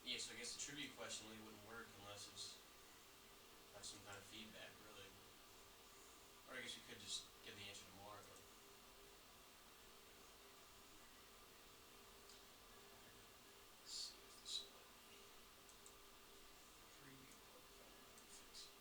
Yeah, so I guess the trivia question really wouldn't work unless it's have some kind of feedback, really. Or I guess we could just give the answer tomorrow. Let's see if this will let me preview Webcam and fix it.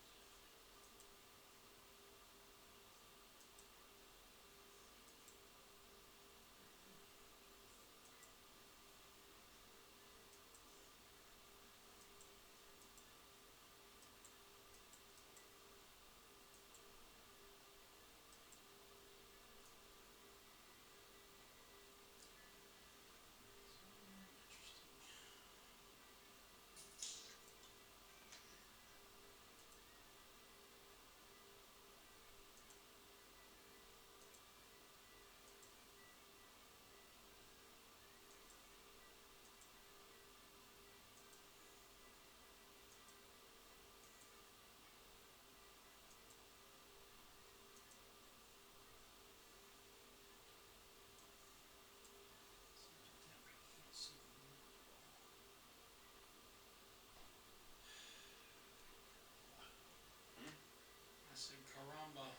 I said caramba.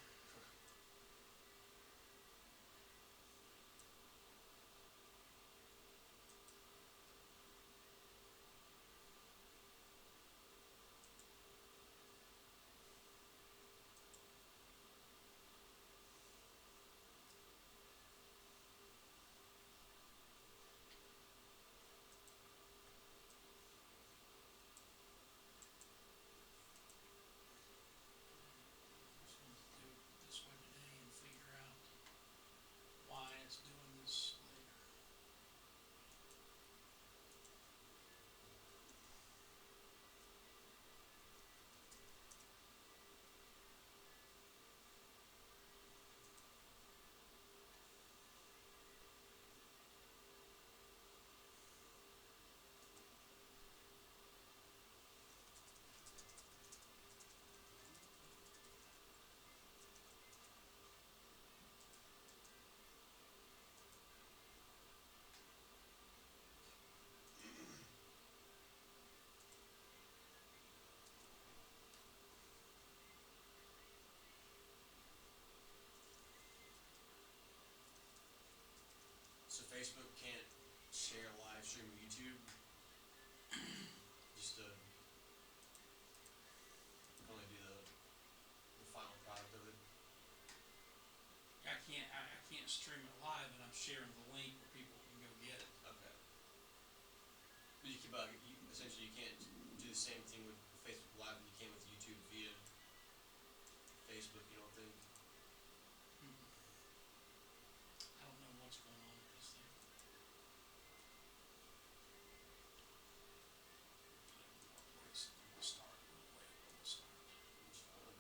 This way today and figure out why it's doing this later. So Facebook can't share a live stream of YouTube? Just can only do the final product of it? I can't stream it live, and I'm sharing the link where people can go get it. Okay. But essentially you can't do the same thing with Facebook Live that you can with YouTube via Facebook, you don't think? I don't know what's going on with this thing. We'll start. We'll wait. We'll start. It's fine.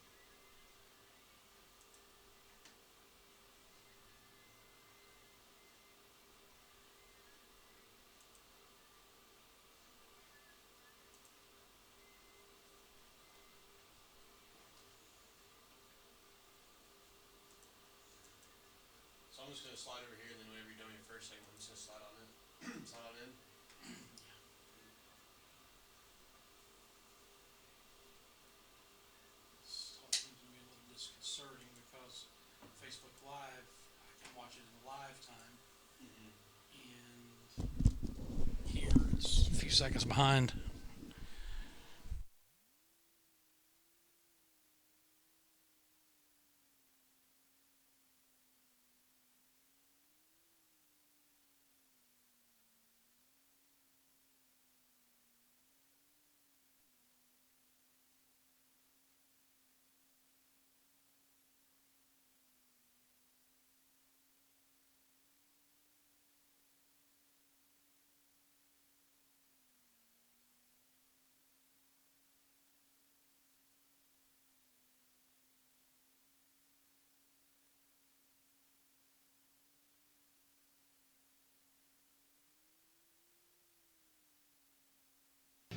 So I'm just going to slide over here, and then whenever you're done with your first segment, I'm just going to slide on in. Slide on in. This whole thing's going to be a little disconcerting because Facebook Live, I can watch it in live time, and here it's a few seconds behind.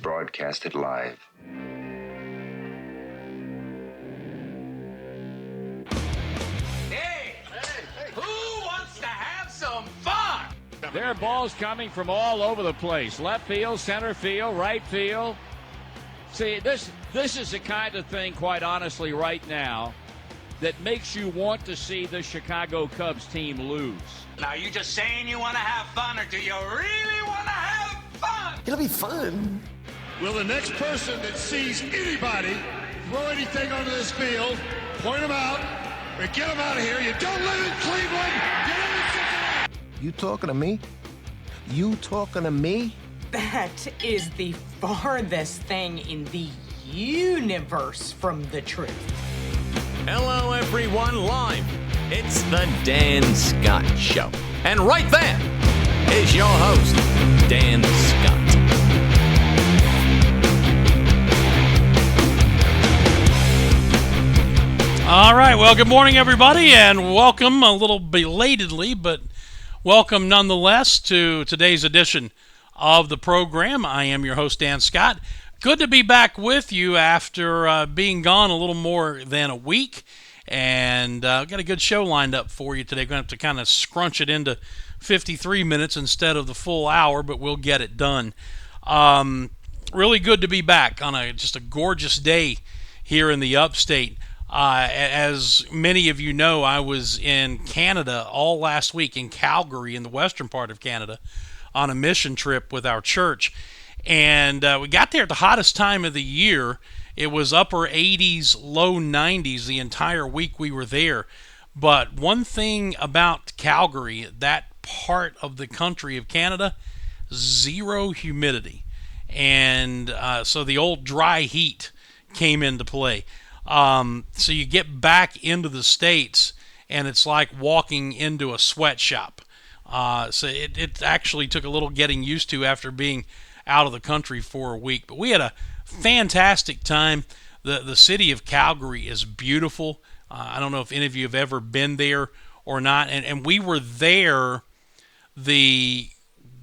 Broadcasted live. Hey! Who wants to have some fun? There are balls coming from all over the place. Left field, center field, right field. See, this is the kind of thing, quite honestly, right now, that makes you want to see the Chicago Cubs team lose. Now, are you just saying you want to have fun, or do you really want to have fun? It'll be fun. Will the next person that sees anybody throw anything onto this field, point them out, and get them out of here? You don't live in Cleveland. You live in Cincinnati. You talking to me? You talking to me? That is the farthest thing in the universe from the truth. Hello, everyone, live. It's the Dan Scott Show. And right there is your host, Dan Scott. All right, well, good morning, everybody, and welcome a little belatedly, but welcome nonetheless to today's edition of the program. I am your host, Dan Scott. Good to be back with you after being gone a little more than a week, and I've got a good show lined up for you today. Going to have to kind of scrunch it into 53 minutes instead of the full hour, but we'll get it done. Really good to be back on just a gorgeous day here in the upstate. As many of you know, I was in Canada all last week, in Calgary, in the western part of Canada, on a mission trip with our church. And we got there at the hottest time of the year. It was upper 80s, low 90s the entire week we were there. But one thing about Calgary, that part of the country of Canada, zero humidity. And so the old dry heat came into play. So you get back into the States, and it's like walking into a sweatshop. So it actually took a little getting used to after being out of the country for a week. But we had a fantastic time. The city of Calgary is beautiful. I don't know if any of you have ever been there or not. And we were there the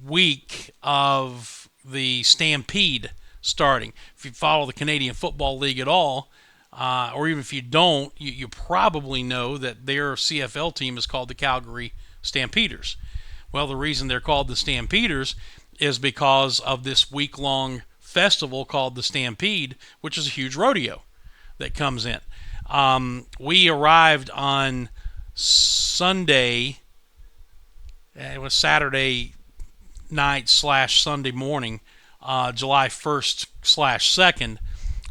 week of the Stampede starting. If you follow the Canadian Football League at all, or even if you don't, you probably know that their CFL team is called the Calgary Stampeders. Well, the reason they're called the Stampeders is because of this week-long festival called the Stampede, which is a huge rodeo that comes in. We arrived on Sunday. It was Saturday night / Sunday morning, July 1st / 2nd.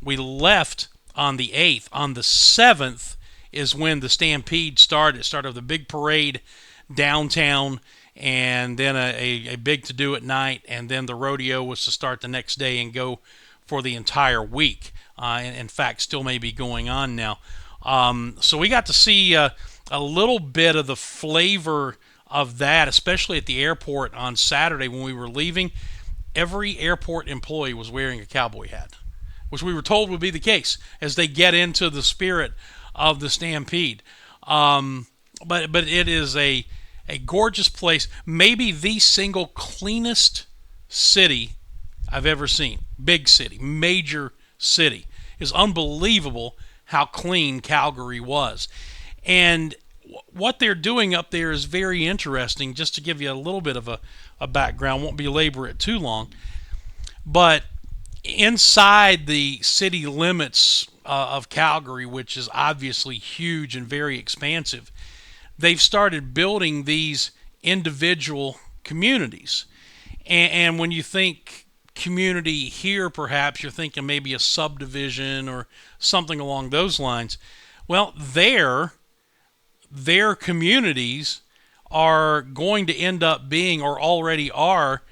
We left on the 8th. On the 7th is when the Stampede started. It started with a big parade downtown, and then a big to-do at night, and then the rodeo was to start the next day and go for the entire week. In fact, still may be going on now. So we got to see a little bit of the flavor of that, especially at the airport on Saturday when we were leaving. Every airport employee was wearing a cowboy hat, which we were told would be the case as they get into the spirit of the Stampede. But it is a gorgeous place, maybe the single cleanest city I've ever seen. Big city, major city. It's unbelievable how clean Calgary was. And what they're doing up there is very interesting. Just to give you a little bit of a background, won't belabor it too long, but inside the city limits of Calgary, which is obviously huge and very expansive, they've started building these individual communities. And when you think community here, perhaps you're thinking maybe a subdivision or something along those lines. Well, their communities are going to end up being, or already are,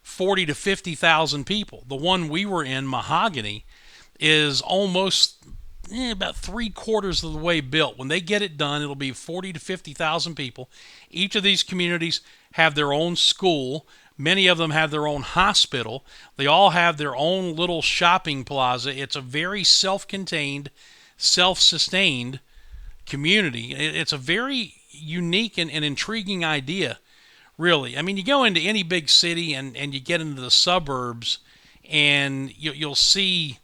40 to 50,000 people. The one we were in, Mahogany, is almost about 3/4 of the way built. When they get it done, it'll be 40 to 50,000 people. Each of these communities have their own school. Many of them have their own hospital. They all have their own little shopping plaza. It's a very self-contained, self-sustained community. It's a very unique and intriguing idea, really. I mean, you go into any big city and you get into the suburbs, and you'll see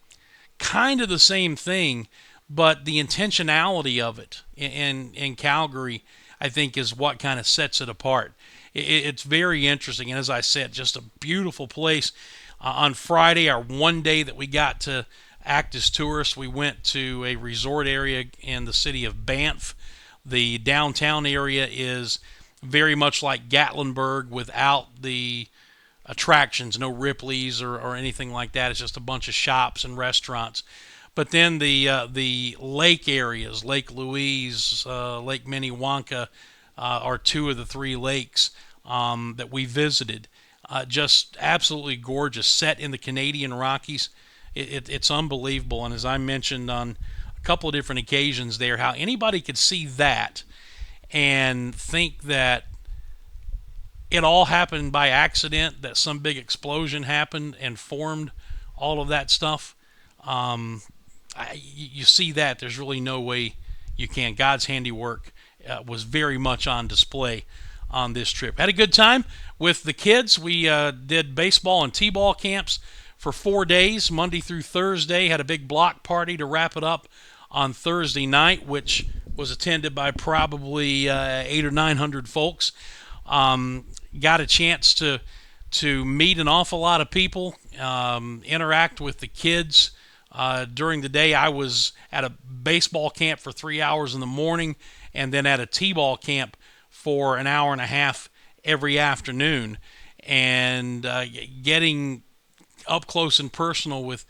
kind of the same thing, but the intentionality of it in Calgary, I think, is what kind of sets it apart. it's very interesting. And as I said, just a beautiful place. On Friday, our one day that we got to act as tourists, we went to a resort area in the city of Banff. The downtown area is very much like Gatlinburg without the attractions, no Ripley's or anything like that. It's just a bunch of shops and restaurants. But then the lake areas, Lake Louise, Lake Minnewanka, are two of the three lakes that we visited. Just absolutely gorgeous, set in the Canadian Rockies. It's unbelievable. And as I mentioned on a couple of different occasions there, how anybody could see that and think that it all happened by accident, that some big explosion happened and formed all of that stuff. You see that, there's really no way you can. God's handiwork was very much on display on this trip. Had a good time with the kids. We did baseball and t-ball camps for 4 days, Monday through Thursday. Had a big block party to wrap it up on Thursday night, which was attended by probably 800 or 900 folks. Got a chance to meet an awful lot of people, interact with the kids. During the day, I was at a baseball camp for 3 hours in the morning and then at a t-ball camp for an hour and a half every afternoon. And getting up close and personal with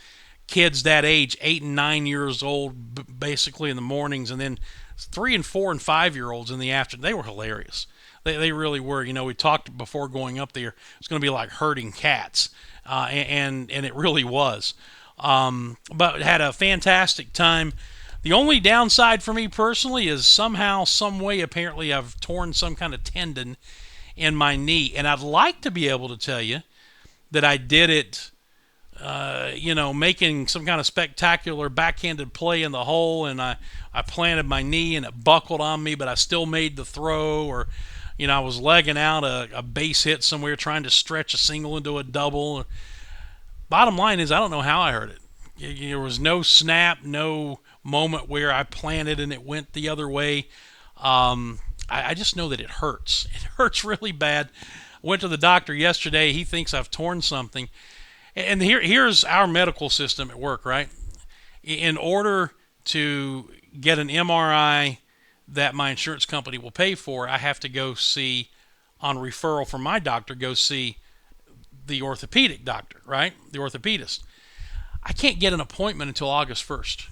kids that age, 8 and 9 years old, basically in the mornings, and then 3 and 4 and 5-year-olds in the afternoon. They were hilarious. They really were. You know, we talked before going up there, it's going to be like herding cats, and it really was. But had a fantastic time. The only downside for me personally is somehow, some way, apparently I've torn some kind of tendon in my knee, and I'd like to be able to tell you that I did it, making some kind of spectacular backhanded play in the hole, and I planted my knee and it buckled on me, but I still made the throw, or I was legging out a base hit somewhere trying to stretch a single into a double. Bottom line is I don't know how I hurt it. There was no snap, no moment where I planted and it went the other way. I just know that it hurts. It hurts really bad. Went to the doctor yesterday. He thinks I've torn something. And here's our medical system at work, right? In order to get an MRI that my insurance company will pay for, I have to go see, on referral from my doctor, go see the orthopedic doctor, right? The orthopedist. I can't get an appointment until August 1st.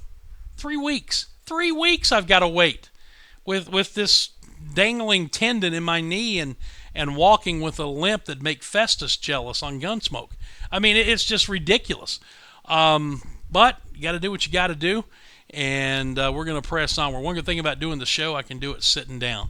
3 weeks. 3 weeks I've got to wait with this dangling tendon in my knee and walking with a limp that make Festus jealous on Gunsmoke. I mean, it's just ridiculous. But you got to do what you got to do, and we're going to press on. One good thing about doing the show, I can do it sitting down.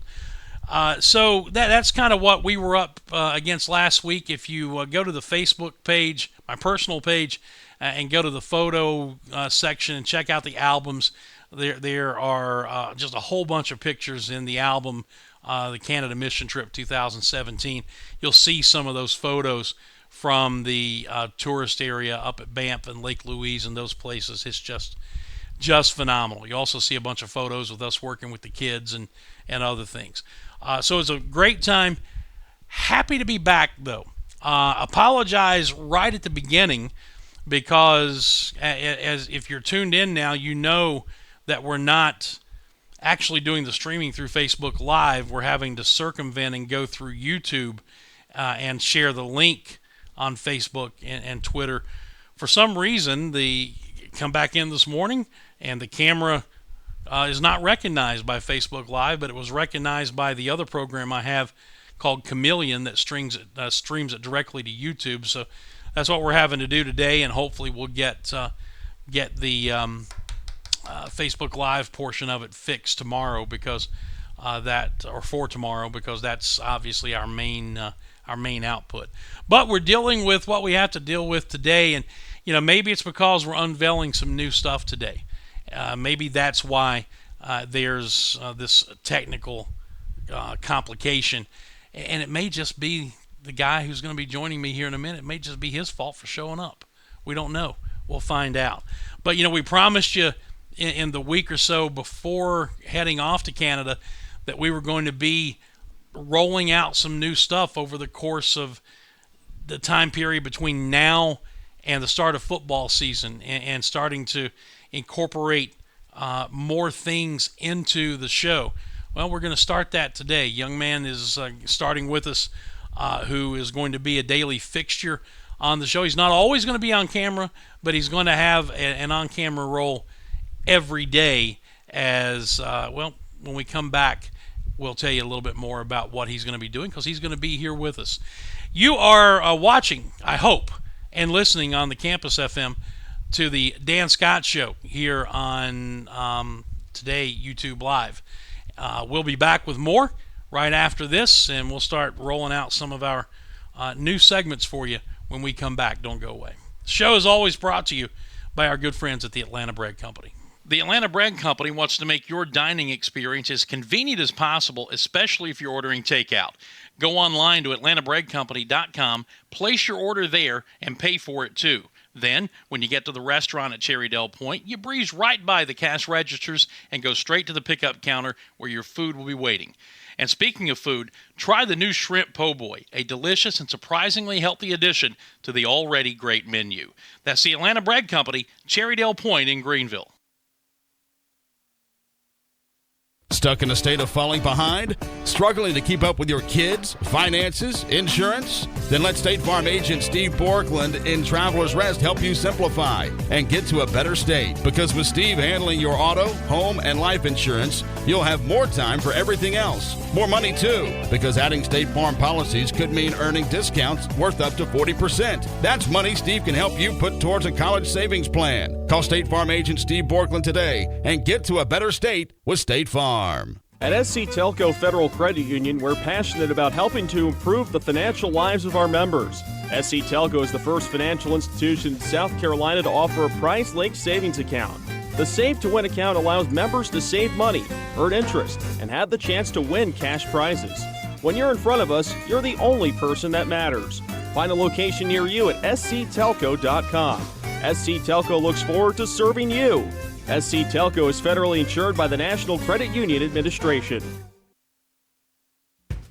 So that's kind of what we were up against last week. If you go to the Facebook page, my personal page, and go to the photo section and check out the albums, there are just a whole bunch of pictures in the album, the Canada Mission Trip 2017. You'll see some of those photos from the tourist area up at Banff and Lake Louise and those places. It's just phenomenal. You also see a bunch of photos with us working with the kids and other things. So it's a great time. Happy to be back, though. Apologize right at the beginning because as if you're tuned in now, you know that we're not actually doing the streaming through Facebook Live. We're having to circumvent and go through YouTube and share the link on Facebook and Twitter. For some reason, come back in this morning and the camera is not recognized by Facebook Live, but it was recognized by the other program I have called Cameleon that streams it directly to YouTube. So that's what we're having to do today, and hopefully we'll get the Facebook Live portion of it fixed tomorrow because for tomorrow, because that's obviously our main output. But we're dealing with what we have to deal with today, and maybe it's because we're unveiling some new stuff today. Maybe that's why there's this technical complication, and it may just be the guy who's going to be joining me here in a minute. It may just be his fault for showing up. We don't know. We'll find out. But we promised you in the week or so before heading off to Canada that we were going to be rolling out some new stuff over the course of the time period between now and the start of football season, and starting to incorporate more things into the show. Well, we're going to start that today. Young man is starting with us, who is going to be a daily fixture on the show. He's not always going to be on camera, but he's going to have an on-camera role every day. As well, when we come back, we'll tell you a little bit more about what he's going to be doing, because he's going to be here with us. You are watching, I hope, and listening on the Campus FM to the Dan Scott Show here on today YouTube Live. We'll be back with more right after this, and we'll start rolling out some of our new segments for you when we come back. Don't go away. The show is always brought to you by our good friends at the Atlanta Bread Company. The Atlanta Bread Company wants to make your dining experience as convenient as possible, especially if you're ordering takeout. Go online to atlantabreadcompany.com, place your order there, and pay for it too. Then, when you get to the restaurant at Cherrydale Point, you breeze right by the cash registers and go straight to the pickup counter where your food will be waiting. And speaking of food, try the new Shrimp Po' Boy, a delicious and surprisingly healthy addition to the already great menu. That's the Atlanta Bread Company, Cherrydale Point in Greenville. Stuck in a state of falling behind? Struggling to keep up with your kids, finances, insurance? Then let State Farm agent Steve Borkland in Traveler's Rest help you simplify and get to a better state. Because with Steve handling your auto, home, and life insurance, you'll have more time for everything else. More money too, because adding State Farm policies could mean earning discounts worth up to 40%. That's money Steve can help you put towards a college savings plan. Call State Farm agent Steve Borkland today and get to a better state with State Farm. At SC Telco Federal Credit Union, we're passionate about helping to improve the financial lives of our members. SC Telco is the first financial institution in South Carolina to offer a price-linked savings account. The Save to Win account allows members to save money, earn interest, and have the chance to win cash prizes. When you're in front of us, you're the only person that matters. Find a location near you at sctelco.com. SC Telco looks forward to serving you. SC Telco is federally insured by the National Credit Union Administration.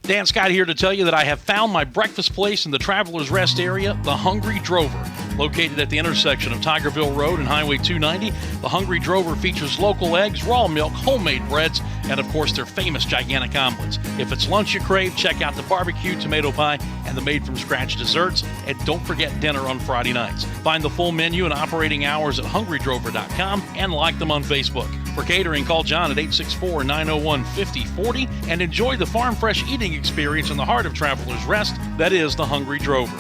Dan Scott here to tell you that I have found my breakfast place in the Traveler's Rest area, the Hungry Drover. Located at the intersection of Tigerville Road and Highway 290, the Hungry Drover features local eggs, raw milk, homemade breads, and of course their famous gigantic omelets. If it's lunch you crave, check out the barbecue, tomato pie, and the made-from-scratch desserts. And don't forget dinner on Friday nights. Find the full menu and operating hours at hungrydrover.com and like them on Facebook. For catering, call John at 864-901-5040 and enjoy the farm fresh eating experience in the heart of Traveler's Rest. That is the Hungry Drover.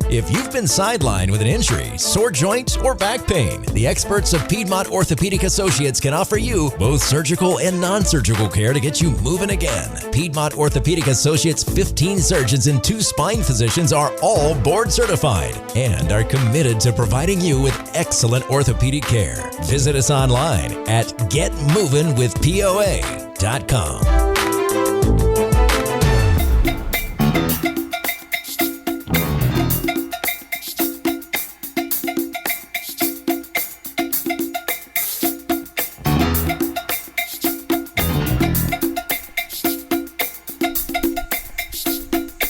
If you've been sidelined with an injury, sore joint, or back pain, the experts of Piedmont Orthopedic Associates can offer you both surgical and non-surgical care to get you moving again. Piedmont Orthopedic Associates' 15 surgeons and 2 spine physicians are all board certified and are committed to providing you with excellent orthopedic care. Visit us online at getmovingwithpoa.com.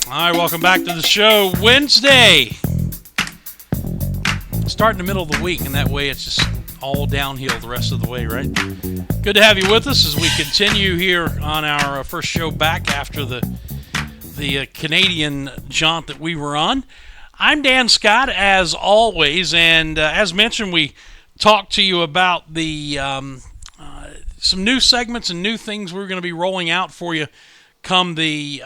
All right, welcome back to the show. Wednesday. Start in the middle of the week, and that way it's just all downhill the rest of the way, right? Good to have you with us as we continue here on our first show back after the Canadian jaunt that we were on. I'm Dan Scott, as always, and as mentioned, we talked to you about the some new segments and new things we're going to be rolling out for you come the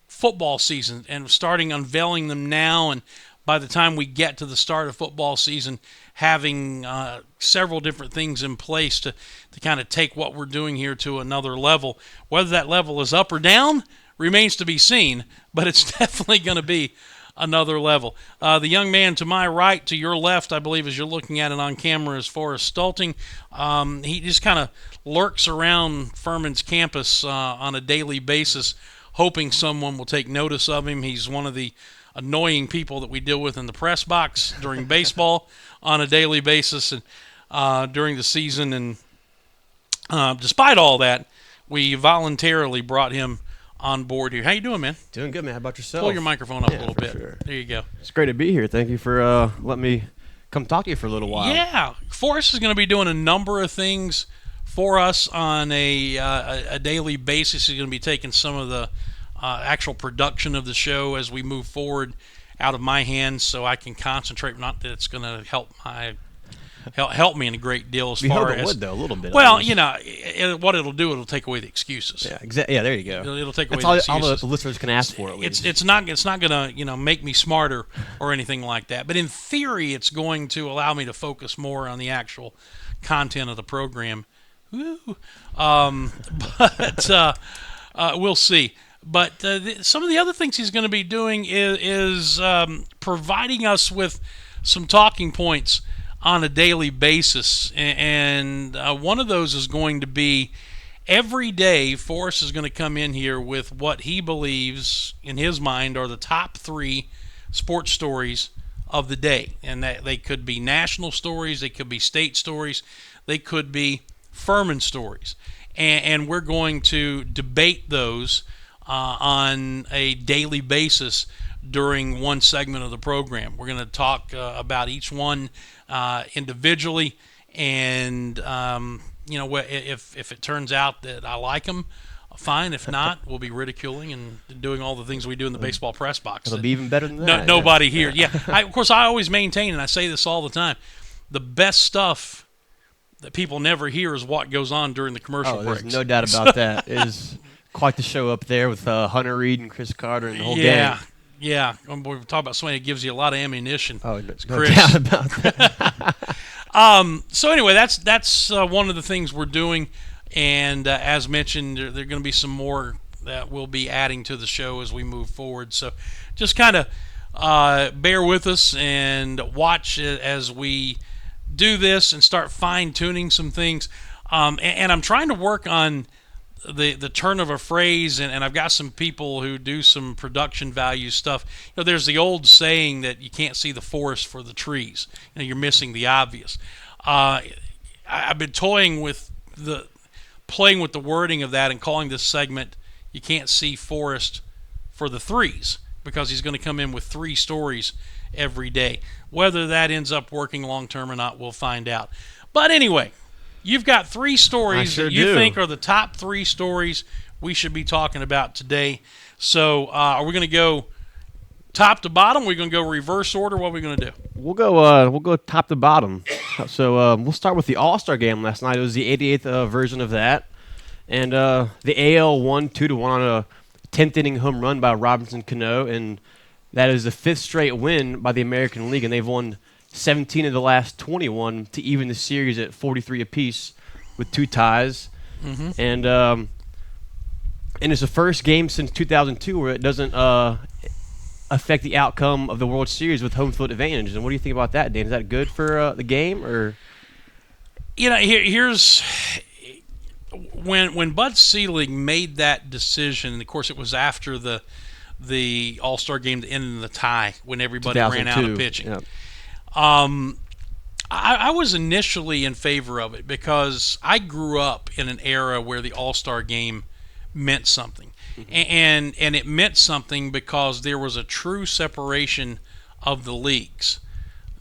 football season, and starting unveiling them now, and by the time we get to the start of football season, having several different things in place to kind of take what we're doing here to another level. Whether that level is up or down remains to be seen, but it's definitely going to be another level. The young man to my right, to your left, I believe, as you're looking at it on camera, is Forrest Stulting. He just kind of lurks around Furman's campus on a daily basis, hoping someone will take notice of him. He's one of the annoying people that we deal with in the press box during baseball on a daily basis and during the season. And despite all that, we voluntarily brought him on board here. How you doing, man? Doing good, man. How about yourself? Pull your microphone up a little bit. Sure. There you go. It's great to be here. Thank you for letting me come talk to you for a little while. Yeah. Forrest is going to be doing a number of things for us on a daily basis. He's going to be taking some of the actual production of the show as we move forward out of my hands, so I can concentrate. Not that it's going to help me in a great deal as far as. It would, though, a little bit. Well, what it'll do, it'll take away the excuses. Yeah, exactly. Yeah, there you go. It'll take away That's the excuses. all the listeners can ask for. At least. It's not going to make me smarter or anything like that. But in theory, it's going to allow me to focus more on the actual content of the program. Woo. But we'll see. But some of the other things he's going to be doing is providing us with some talking points on a daily basis. And one of those is going to be every day Forrest is going to come in here with what he believes in his mind are the top 3 sports stories of the day. And that they could be national stories, they could be state stories, they could be Furman stories. And we're going to debate those on a daily basis during one segment of the program. We're going to talk about each one individually, and if it turns out that I like them, fine. If not, we'll be ridiculing and doing all the things we do in the baseball press box. It'll be even better than that. Nobody here. Yeah, of course, I always maintain, and I say this all the time, the best stuff that people never hear is what goes on during the commercial breaks. There's no doubt about that. It is quite the show up there with Hunter Reed and Chris Carter and the whole gang. Yeah. We talk about somebody that gives you a lot of ammunition. Oh, no Chris. doubt about that. So anyway, that's one of the things we're doing, and as mentioned, there are going to be some more that we'll be adding to the show as we move forward. So just kind of bear with us and watch as we do this and start fine-tuning some things. And I'm trying to work on the turn of a phrase, and I've got some people who do some production value stuff. There's the old saying that you can't see the forest for the trees. You're missing the obvious. I've been playing with the wording of that and calling this segment "You Can't See Forest for the Threes," because he's going to come in with 3 stories every day. Whether that ends up working long term or not, we'll find out. But anyway, you've got 3 stories that you think are the top 3 stories we should be talking about today. So are we going to go top to bottom? Are we going to go reverse order? What are we going to do? We'll go top to bottom. So we'll start with the All-Star game last night. It was the 88th version of that. And the AL won 2-1 on a 10th inning home run by Robinson Cano, and that is the 5th straight win by the American League, and they've won 17 of the last 21 to even the series at 43 apiece with 2 ties. Mm-hmm. And it's the first game since 2002 where it doesn't affect the outcome of the World Series with home field advantage. And what do you think about that, Dan? Is that good for the game? Or here's when Bud Selig made that decision, and of course it was after the All-Star game that ended in the tie when everybody ran out of pitching. Yep. I was initially in favor of it because I grew up in an era where the All-Star game meant something. Mm-hmm. And it meant something because there was a true separation of the leagues.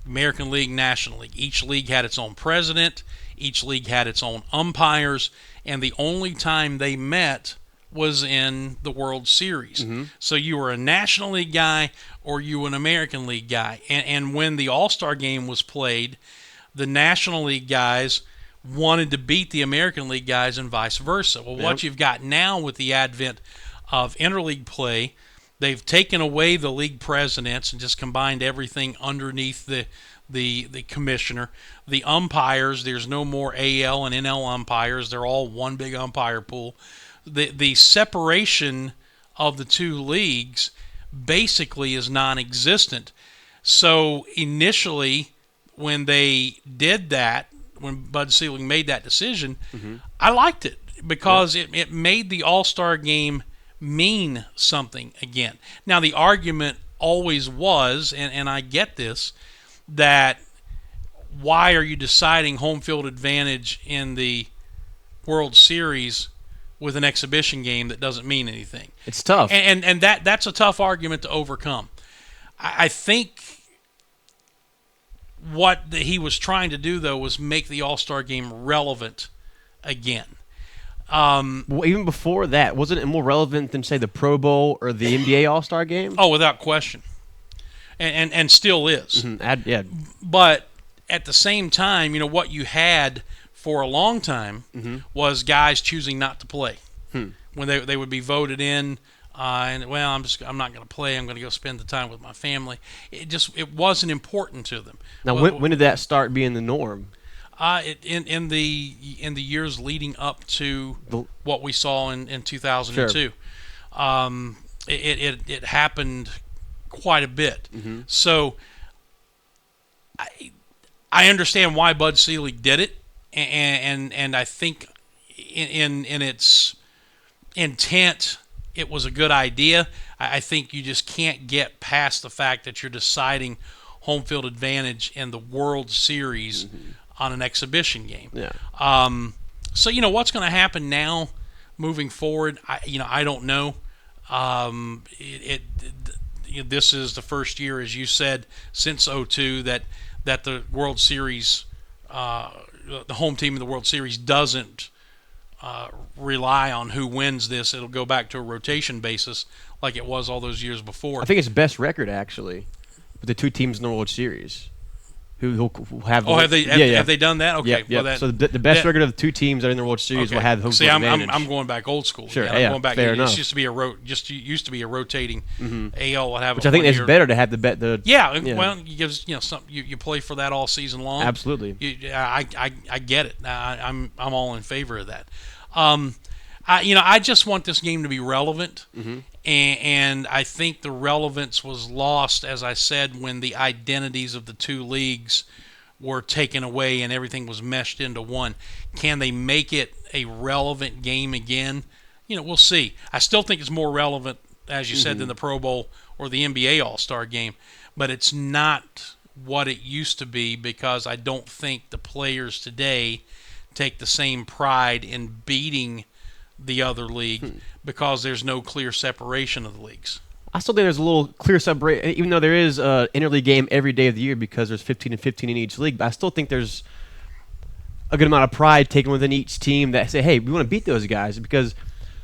American League, National League. Each league had its own president. Each league had its own umpires. And the only time they met was in the World Series. Mm-hmm. So you were a National League guy or you were an American League guy. And when the All-Star game was played, the National League guys wanted to beat the American League guys and vice versa. Well, what you've got now with the advent of interleague play, they've taken away the league presidents and just combined everything underneath the commissioner. The umpires, there's no more AL and NL umpires. They're all one big umpire pool. The separation of the 2 leagues basically is non-existent. So initially, when they did that, when Bud Selig made that decision, mm-hmm. I liked it because it made the All-Star game mean something again. Now, the argument always was, and I get this, that why are you deciding home field advantage in the World Series with an exhibition game that doesn't mean anything. It's tough. And that's a tough argument to overcome. I think what he was trying to do, though, was make the All-Star game relevant again. Well, even before that, wasn't it more relevant than, say, the Pro Bowl or the NBA All-Star game? Oh, without question. And still is. Mm-hmm. Yeah. But at the same time, what you had for a long time was guys choosing not to play. When they would be voted in, and I'm not going to play. I'm going to go spend the time with my family. It wasn't important to them. Now, when did that start being the norm? In the years leading up to what we saw in 2002, sure. It happened quite a bit. So I understand why Bud Selig did it, and I think in its intent it was a good idea. I think you just can't get past the fact that you're deciding home field advantage in the World Series on an exhibition game. Yeah. So what's going to happen now, moving forward? I don't know. This is the first year, as you said, since 2002 that the World Series, the home team of the World Series doesn't rely on who wins this. It'll go back to a rotation basis like it was all those years before. I think it's best record, actually, with the two teams in the World Series. Who have? Oh, have they done that? Okay. Yeah. Well, so the best record of the two teams that are in the World Series will have home field advantage. I'm going back old school. Sure. I'm going back. Fair enough. It used to be a rotating AL would have. Which I think is better to have the Yeah. Well, it gives you play for that all season long. Absolutely. I get it. I'm all in favor of that. I just want this game to be relevant. And I think the relevance was lost, as I said, when the identities of the two leagues were taken away and everything was meshed into one. Can they make it a relevant game again? We'll see. I still think it's more relevant, as you said, than the Pro Bowl or the NBA All-Star game, but it's not what it used to be because I don't think the players today take the same pride in beating the other league because there's no clear separation of the leagues. I still think there's a little clear separation, even though there is an interleague game every day of the year because there's 15 and 15 in each league. But I still think there's a good amount of pride taken within each team that say, hey, we want to beat those guys. Because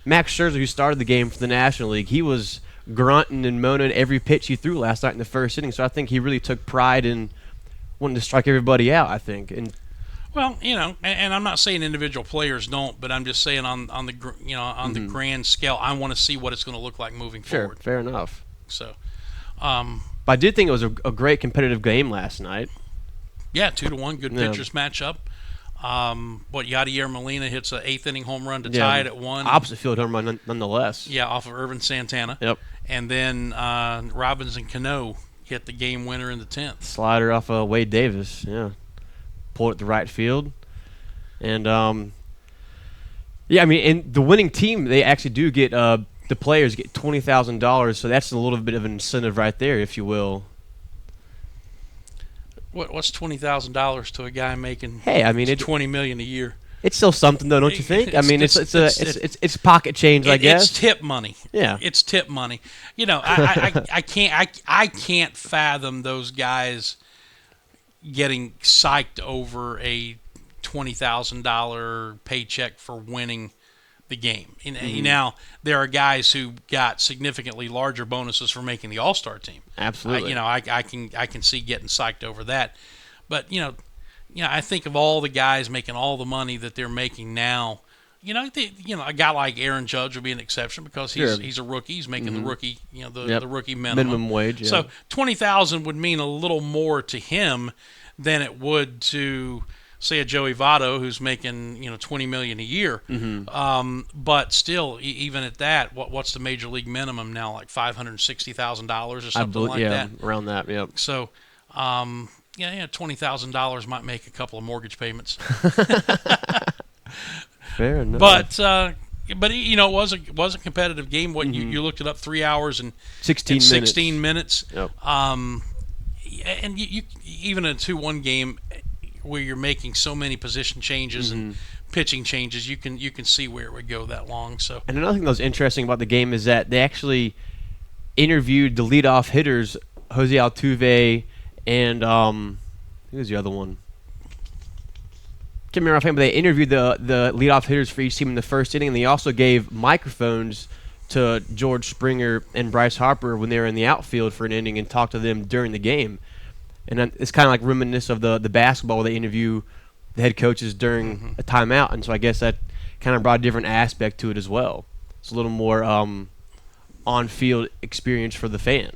Max Scherzer, who started the game for the National League, he was grunting and moaning every pitch he threw last night in the first inning. So I think he really took pride in wanting to strike everybody out, I think. And well, and I'm not saying individual players don't, but I'm just saying on the the grand scale, I want to see what it's going to look like moving forward. Sure, fair enough. So, but I did think it was a great competitive game last night. Yeah, 2-1, good pitchers matchup. Yadier Molina hits an 8th inning home run to tie it at 1. Opposite field home run, nonetheless. Yeah, off of Irvin Santana. Yep. And then Robinson Cano hit the game winner in the 10th. Slider off of Wade Davis. Yeah. Pulled it to right field. And, in the winning team, they actually do get the players get $20,000, so that's a little bit of an incentive right there, if you will. What's $20,000 to a guy making it's $20 million a year? It's still something, though, don't you think? It's pocket change, I guess. It's tip money. Yeah, it's tip money. I can't fathom those guys getting psyched over a $20,000 paycheck for winning the game. Now, there are guys who got significantly larger bonuses for making the All-Star team. Absolutely. I can see getting psyched over that. But, I think of all the guys making all the money that they're making now. A guy like Aaron Judge would be an exception because he's a rookie. He's making the rookie, the rookie minimum wage. Yeah. So $20,000 would mean a little more to him than it would to, say, a Joey Votto who's making $20 million a year. But still, even at that, what's the major league minimum now? Like $560,000 or something like that. Yeah, around that. Yep. So, $20,000 might make a couple of mortgage payments. Fair enough. But it was a competitive game. You looked it up, 3 hours and 16 minutes. Yep. And you even in a 2-1 game where you're making so many position changes and pitching changes, you can see where it would go that long. So. And another thing that was interesting about the game is that they actually interviewed the leadoff hitters, Jose Altuve and who was the other one? Can't remember offhand, but they interviewed the leadoff hitters for each team in the first inning, and they also gave microphones to George Springer and Bryce Harper when they were in the outfield for an inning and talked to them during the game. And then it's kind of like reminiscent of the basketball where they interview the head coaches during a timeout, and so I guess that kind of brought a different aspect to it as well. It's a little more on-field experience for the fan.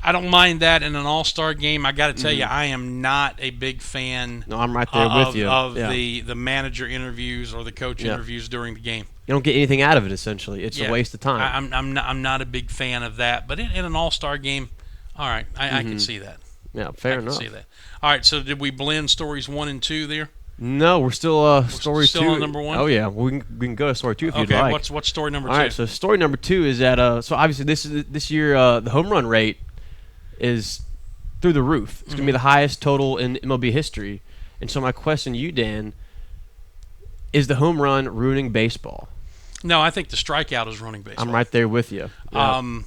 I don't mind that in an all-star game. I got to tell you, I am not a big fan. No, I'm right there with you. Of the manager interviews or the coach interviews during the game. You don't get anything out of it. Essentially, it's a waste of time. I'm not a big fan of that. But in an all-star game, all right, I can see that. Yeah, fair enough. I can see that. All right, so did we blend stories 1 and 2 there? No, we're still story 2. Still on number 1. Oh yeah, we can go to story 2 if you'd like. Okay, what's story number 2? All right, so story number 2 is that so obviously this year the home run rate is through the roof. It's going to be the highest total in MLB history. And so my question to you, Dan, is the home run ruining baseball? No, I think the strikeout is ruining baseball. I'm right there with you. Yeah.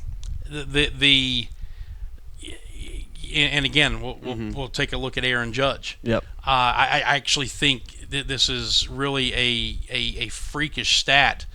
And again, we'll take a look at Aaron Judge. Yep. I actually think that this is really a freakish stat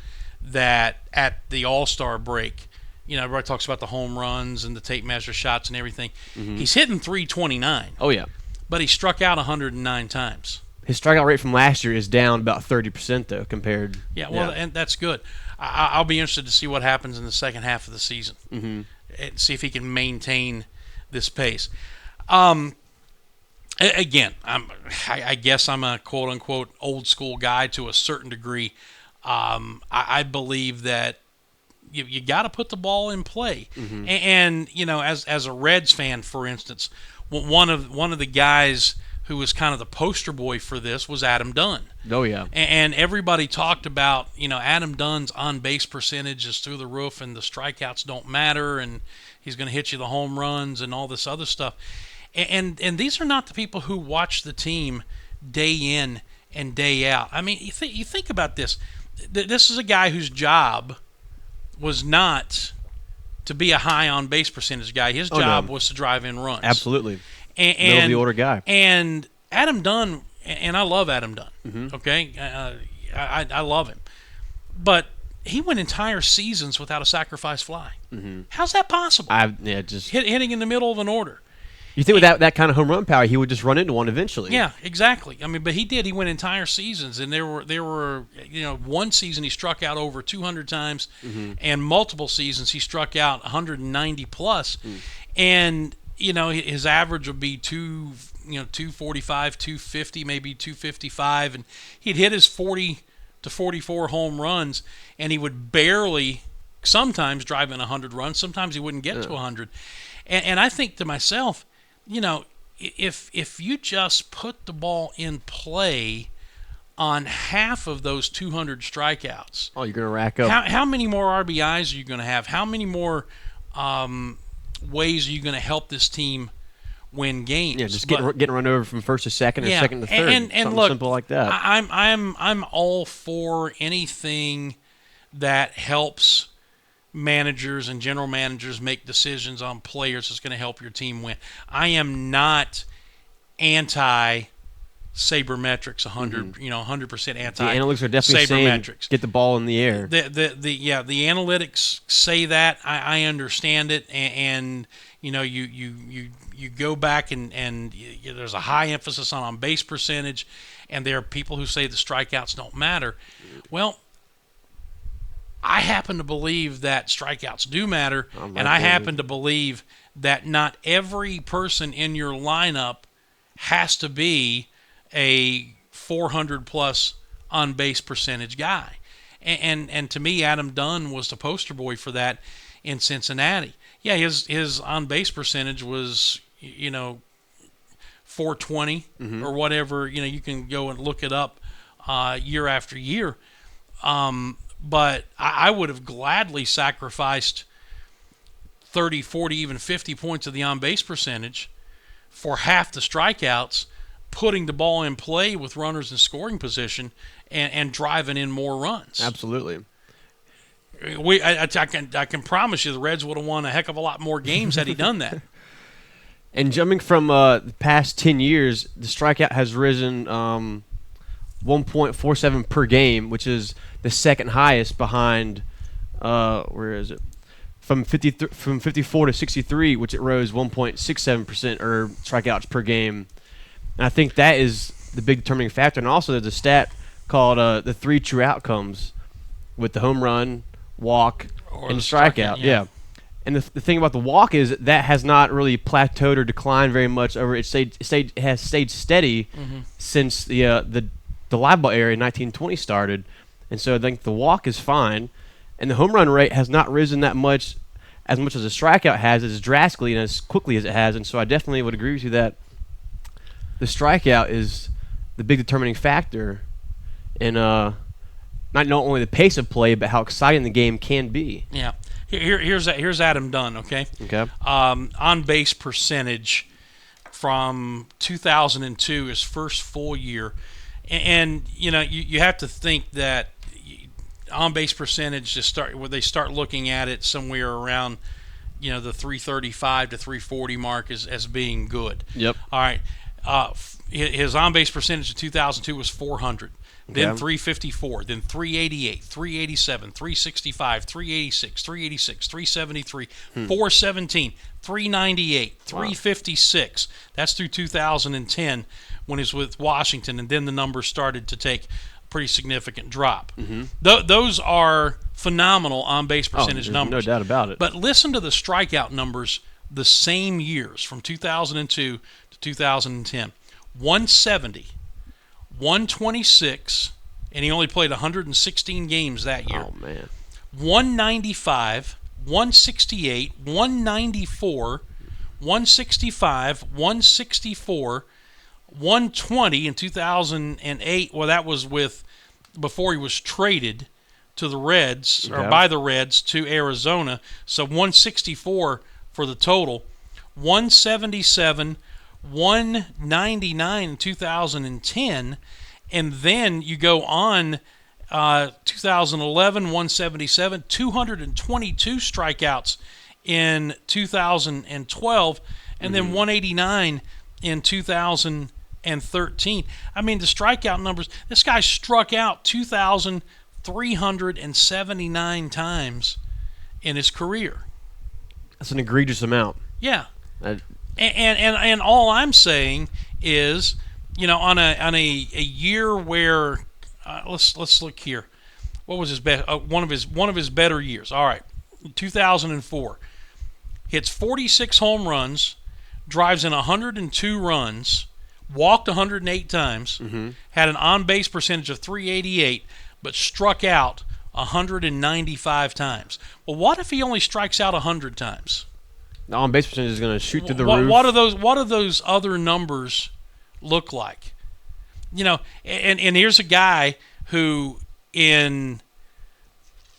that at the All-Star break, everybody talks about the home runs and the tape measure shots and everything. He's hitting 329. Oh, yeah. But he struck out 109 times. His strikeout rate from last year is down about 30%, though, compared. Yeah, well, and that's good. I'll be interested to see what happens in the second half of the season and see if he can maintain this pace. Again, I guess I'm a quote-unquote old-school guy to a certain degree. I believe that you got to put the ball in play. And as a Reds fan, for instance, one of the guys who was kind of the poster boy for this was Adam Dunn. Oh, yeah. And everybody talked about, Adam Dunn's on-base percentage is through the roof and the strikeouts don't matter and he's going to hit you the home runs and all this other stuff. And these are not the people who watch the team day in and day out. I mean, you think about this. This is a guy whose job was not to be a high on-base percentage guy. His job was to drive in runs. Absolutely. And middle-of-the-order guy. And Adam Dunn, and I love Adam Dunn, okay? I love him. But he went entire seasons without a sacrifice fly. How's that possible? Hitting in the middle of an order. You think with that kind of home run power, he would just run into one eventually? Yeah, exactly. I mean, but he did. He went entire seasons, and there were one season he struck out over 200 times, and multiple seasons he struck out 190 plus, and his average would be 245, 250, maybe 255, and he'd hit his 40 to 44 home runs, and he would barely sometimes drive in 100 runs. Sometimes he wouldn't get to 100, and I think to myself, if you just put the ball in play on half of those 200 strikeouts, you're going to rack up. How many more RBIs are you going to have? How many more ways are you going to help this team win games? Yeah, just getting run over from first to second or second to third. And look, simple like that. I'm all for anything that helps managers and general managers make decisions on players that's going to help your team win. I am not anti sabermetrics 100% anti. The analytics are definitely saying get the ball in the air. The analytics say that. I understand it, and you go back and there's a high emphasis on base percentage, and there are people who say the strikeouts don't matter. Well, I happen to believe that strikeouts do matter, and I happen to believe that not every person in your lineup has to be a 400-plus on-base percentage guy. And to me, Adam Dunn was the poster boy for that in Cincinnati. Yeah, his on-base percentage was, 420 or whatever. You can go and look it up year after year. But I would have gladly sacrificed 30, 40, even 50 points of the on-base percentage for half the strikeouts putting the ball in play with runners in scoring position and driving in more runs. Absolutely. I can promise you the Reds would have won a heck of a lot more games had he done that. And jumping from the past 10 years, the strikeout has risen 1.47 per game, which is the second highest behind, where is it? From 54 to 63, which it rose 1.67% or strikeouts per game. And I think that is the big determining factor. And also there's a stat called the 3 true outcomes with the home run, walk, and strikeout. Yeah. And the thing about the walk is that has not really plateaued or declined very much over. It has stayed steady since the live ball era in 1920 started, and so I think the walk is fine, and the home run rate has not risen that much as the strikeout has, as drastically and as quickly as it has, and so I definitely would agree with you that the strikeout is the big determining factor in not only the pace of play but how exciting the game can be. Yeah. Here's Adam Dunn, okay? Okay. On base percentage from 2002, his first full year. And you have to think that on base percentage they start looking at it somewhere around the 335 to 340 mark as being good. Yep. All right. His on base percentage in 2002 was 400. Then 354, then 388, 387, 365, 386, 386, 373, 417, 398, 356. That's through 2010 when he was with Washington, and then the numbers started to take a pretty significant drop. Those are phenomenal on-base percentage numbers. No doubt about it. But listen to the strikeout numbers the same years, from 2002 to 2010. 170. 126, and he only played 116 games that year. Oh, man. 195, 168, 194, 165, 164, 120 in 2008. Well, that was before he was traded to the Reds, or by the Reds to Arizona. So 164 for the total. 177, 199 in 2010, and then you go on 2011, 177, 222 strikeouts in 2012, and then 189 in 2013. I mean, the strikeout numbers, this guy struck out 2,379 times in his career. That's an egregious amount. Yeah. And all I'm saying is, on a year where let's look here, what was his best? One of his better years. All right, 2004, hits 46 home runs, drives in 102 runs, walked 108 times, had an on-base percentage of 388, but struck out 195 times. Well, what if he only strikes out 100 times? The on-base percentage is going to shoot through the roof. What do those other numbers look like? And here's a guy who in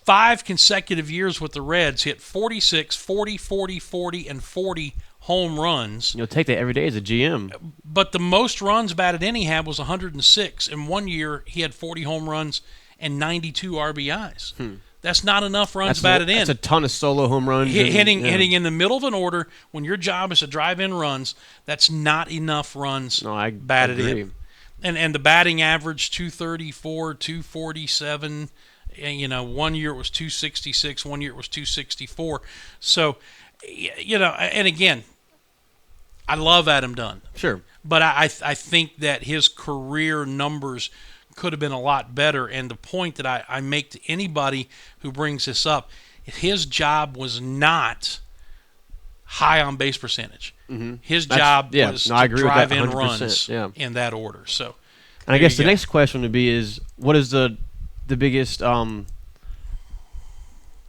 5 consecutive years with the Reds hit 46, 40, 40, 40, and 40 home runs. You'll take that every day as a GM. But the most runs batted in he had was 106. In 1 year, he had 40 home runs and 92 RBIs. That's not enough runs batted in. That's a ton of solo home runs. Hitting in the middle of an order when your job is to drive in runs, that's not enough runs batted in. And the batting average, 234, 247. And, 1 year it was 266, 1 year it was 264. So, and again, I love Adam Dunn. Sure. But I think that his career numbers could have been a lot better. And the point that I make to anybody who brings this up, his job was not high on base percentage. His job was to drive in runs in that order. So, and I guess the next question would be is, what is the biggest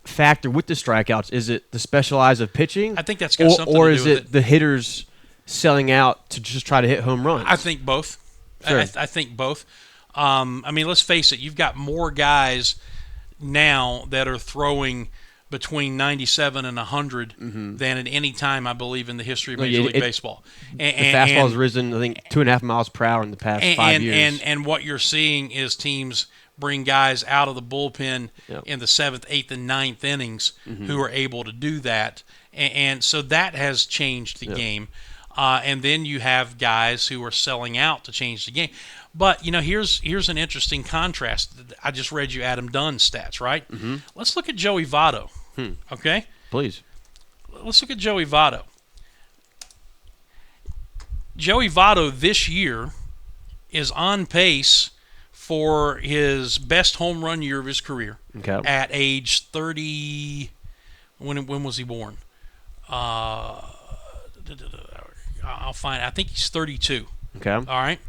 factor with the strikeouts? Is it the specialized of pitching? I think that's got something to do with it. Or is it the hitters selling out to just try to hit home runs? I think both. Sure. I think both. I mean, let's face it. You've got more guys now that are throwing between 97 and 100 than at any time, I believe, in the history of Major League Baseball. The fastball has risen, I think, 2.5 miles per hour in the past 5 years. And what you're seeing is teams bring guys out of the bullpen in the 7th, 8th, and 9th innings who are able to do that. And so that has changed the game. And then you have guys who are selling out to change the game. But, here's an interesting contrast. I just read you Adam Dunn's stats, right? Let's look at Joey Votto, okay? Please. Let's look at Joey Votto. Joey Votto this year is on pace for his best home run year of his career at age 30. When was he born? I'll find it. I think he's 32. Okay. All right.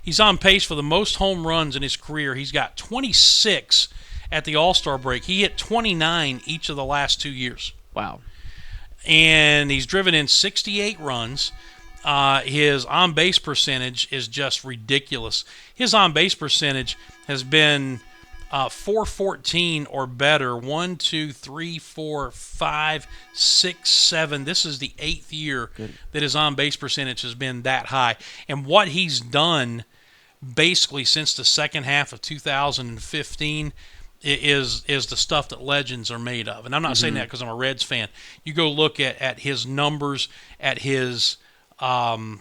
He's on pace for the most home runs in his career. He's got 26 at the All-Star break. He hit 29 each of the last 2 years. Wow. And he's driven in 68 runs. His on-base percentage is just ridiculous. His on-base percentage has been 414 or better. 1, 2, 3, 4, 5, 6, 7. This is the 8th year that his on-base percentage has been that high. And what he's done basically since the second half of 2015 is the stuff that legends are made of. And I'm not saying that because I'm a Reds fan. You go look at his numbers, at his on-base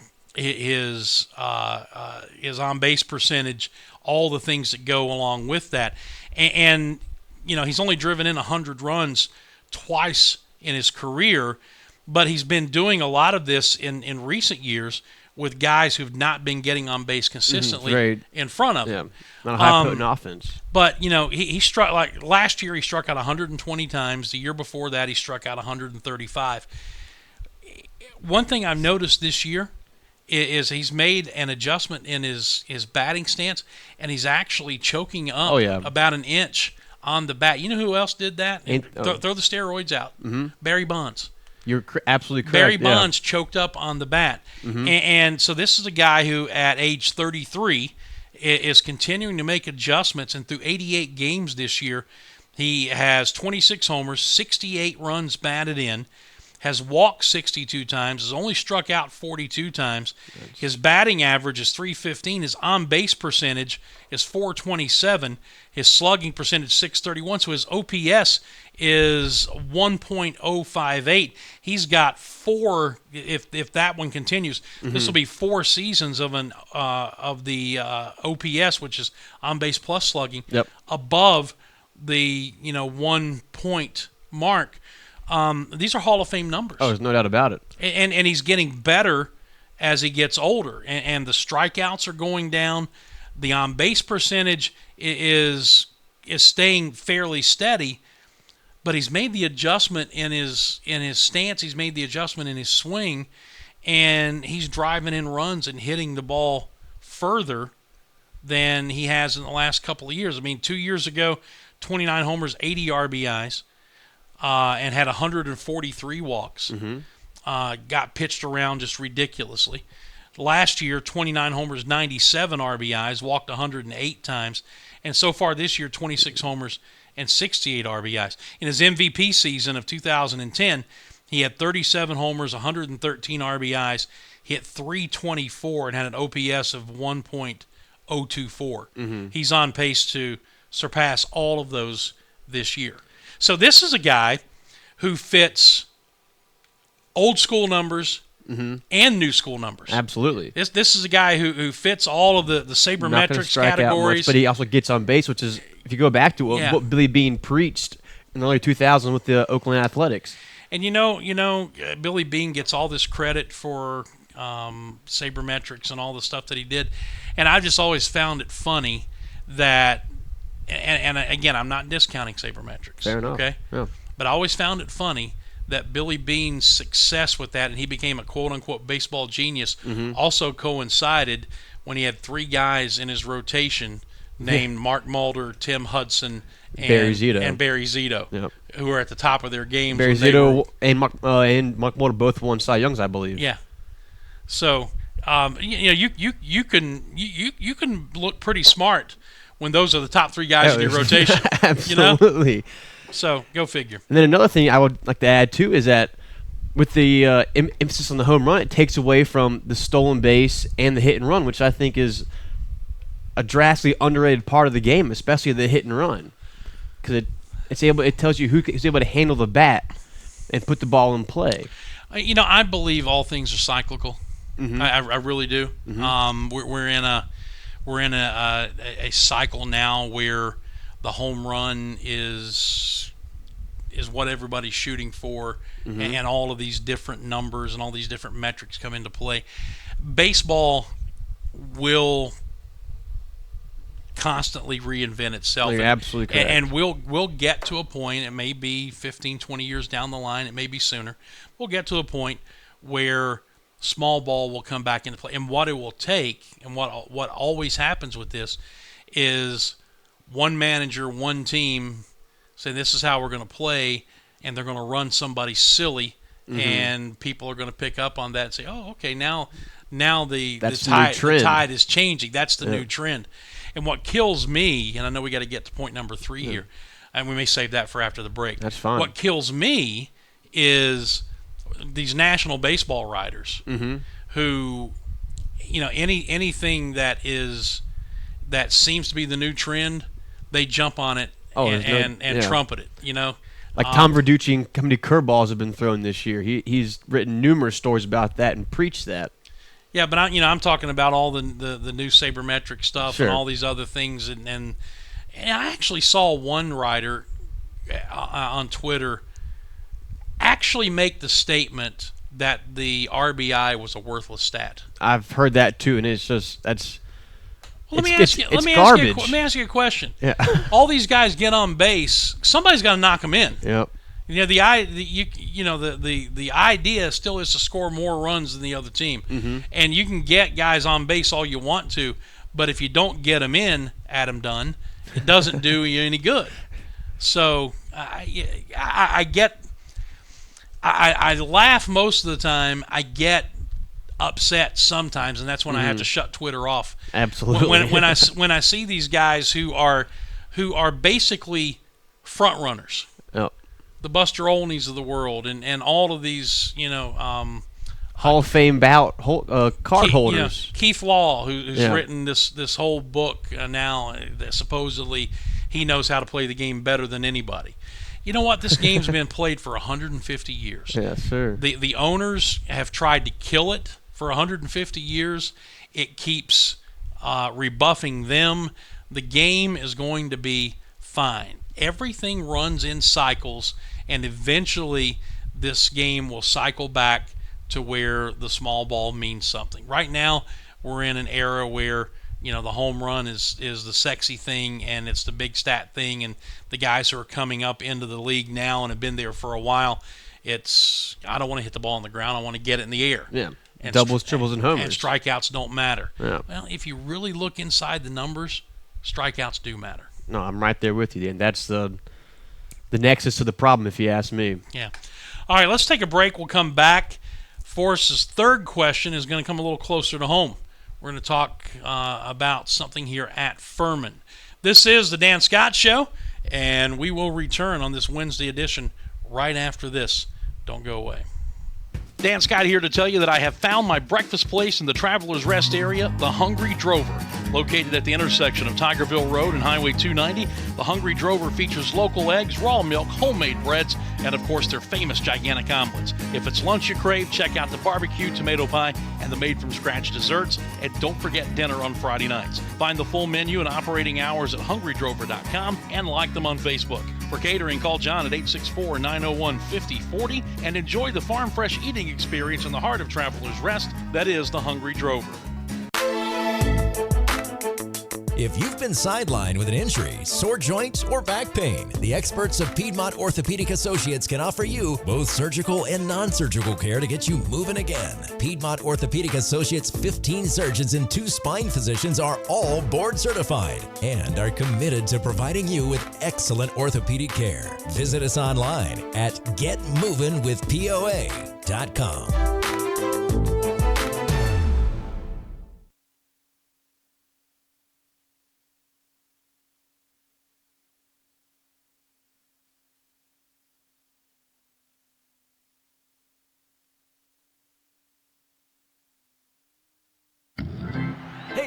percentage, all the things that go along with that. And he's only driven in 100 runs twice in his career, but he's been doing a lot of this in recent years with guys who've not been getting on base consistently in front of him. Not a high-potent offense. But, he struck, like last year he struck out 120 times. The year before that he struck out 135. One thing I've noticed this year is he's made an adjustment in his batting stance, and he's actually choking up about an inch on the bat. You know who else did that? Throw the steroids out. Barry Bonds. You're absolutely correct. Barry Bonds choked up on the bat. And so this is a guy who, at age 33, is continuing to make adjustments. And through 88 games this year, he has 26 homers, 68 runs batted in, has walked 62 times, has only struck out 42 times. His batting average is .315. His on-base percentage is .427. His slugging percentage 631. So his OPS is 1.058. He's got 4. If that one continues, this will be 4 seasons of the OPS, which is on-base plus slugging, above the 1 point mark. These are Hall of Fame numbers. Oh, there's no doubt about it. And he's getting better as he gets older. And the strikeouts are going down. The on-base percentage is staying fairly steady. But he's made the adjustment in his stance. He's made the adjustment in his swing. And he's driving in runs and hitting the ball further than he has in the last couple of years. I mean, 2 years ago, 29 homers, 80 RBIs. And had 143 walks. Got pitched around just ridiculously. Last year, 29 homers, 97 RBIs, walked 108 times. And so far this year, 26 homers and 68 RBIs. In his MVP season of 2010, he had 37 homers, 113 RBIs, hit .324, and had an OPS of 1.024. He's on pace to surpass all of those this year. So this is a guy who fits old school numbers and new school numbers. Absolutely. This is a guy who fits all of the sabermetrics categories. Much, but he also gets on base, which is, if you go back to what Billy Beane preached in the early 2000s with the Oakland Athletics. And Billy Beane gets all this credit for sabermetrics and all the stuff that he did. And I've just always found it funny that, and again, I'm not discounting sabermetrics. Fair enough. Okay? Yeah. But I always found it funny that Billy Beane's success with that, and he became a quote-unquote baseball genius, also coincided when he had 3 guys in his rotation named Mark Mulder, Tim Hudson, and Barry Zito, who were at the top of their games. Barry Zito and Mark Mulder both won Cy Youngs, I believe. Yeah. So you can look pretty smart when those are the top 3 guys in your rotation. Absolutely. So go figure. And then another thing I would like to add too is that with the emphasis on the home run, it takes away from the stolen base and the hit and run, which I think is a drastically underrated part of the game, especially the hit and run, because it tells you who's able to handle the bat and put the ball in play. I believe all things are cyclical. Mm-hmm. I really do. Mm-hmm. We're in a cycle now where the home run is what everybody's shooting for, Mm-hmm. and all of these different numbers and all these different metrics come into play. Baseball will constantly reinvent itself. You're absolutely correct. And we'll get to a point, it may be 15, 20 years down the line, it may be sooner, we'll get to a point where small ball will come back into play. And what it will take, and what always happens with this, is one manager, one team say this is how we're going to play, and they're going to run somebody silly, mm-hmm. and people are going to pick up on that and say, oh, okay, now the tide is changing. That's the new trend. And what kills me, and I know we got to get to point number 3 here, and we may save that for after the break. That's fine. What kills me is these national baseball writers mm-hmm. who, anything that seems to be the new trend, they jump on it and trumpet it. Like Tom Verducci and how many curveballs have been thrown this year. He's written numerous stories about that and preached that. Yeah, but I'm talking about all the new sabermetric stuff Sure. and all these other things, and I actually saw one writer on Twitter actually make the statement that the RBI was a worthless stat. I've heard that too, and it's just Let me ask you a question. Yeah. All these guys get on base. Somebody's got to knock them in. Yep. The idea still is to score more runs than the other team, mm-hmm. and you can get guys on base all you want to, but if you don't get them in, Adam Dunn, it doesn't do you any good. So I laugh most of the time. I get upset sometimes, and that's when I have to shut Twitter off. Absolutely. When I see these guys who are basically front runners. Yep. The Buster Olneys of the world, and all of these, Hall of Fame card holders. Keith Law, who's written this whole book now that supposedly he knows how to play the game better than anybody. You know what? This game's been played for 150 years. Yeah, sure. The owners have tried to kill it for 150 years. It keeps rebuffing them. The game is going to be fine. Everything runs in cycles, and eventually this game will cycle back to where the small ball means something. Right now, we're in an era where the home run is the sexy thing, and it's the big stat thing, and the guys who are coming up into the league now and have been there for a while, I don't want to hit the ball on the ground. I want to get it in the air. Yeah. And doubles, triples, and homers. And strikeouts don't matter. Yeah. Well, if you really look inside the numbers, strikeouts do matter. No, I'm right there with you, and that's the nexus to the problem, if you ask me. Yeah. All right, let's take a break. We'll come back. Forrest's third question is going to come a little closer to home. We're going to talk about something here at Furman. This is the Dan Scott Show, and we will return on this Wednesday edition right after this. Don't go away. Dan Scott here to tell you that I have found my breakfast place in the Travelers Rest area, the Hungry Drover. Located at the intersection of Tigerville Road and Highway 290, the Hungry Drover features local eggs, raw milk, homemade breads, and of course their famous gigantic omelets. If it's lunch you crave, check out the barbecue, tomato pie, and the made-from-scratch desserts. And don't forget dinner on Friday nights. Find the full menu and operating hours at hungrydrover.com and like them on Facebook. For catering, call John at 864-901-5040 and enjoy the farm fresh eating experience in the heart of Travelers Rest. That is the Hungry Drover. If you've been sidelined with an injury, sore joint, or back pain, the experts of Piedmont Orthopedic Associates can offer you both surgical and non-surgical care to get you moving again. Piedmont Orthopedic Associates' 15 surgeons and 2 spine physicians are all board certified and are committed to providing you with excellent orthopedic care. Visit us online at getmovingwithpoa.com.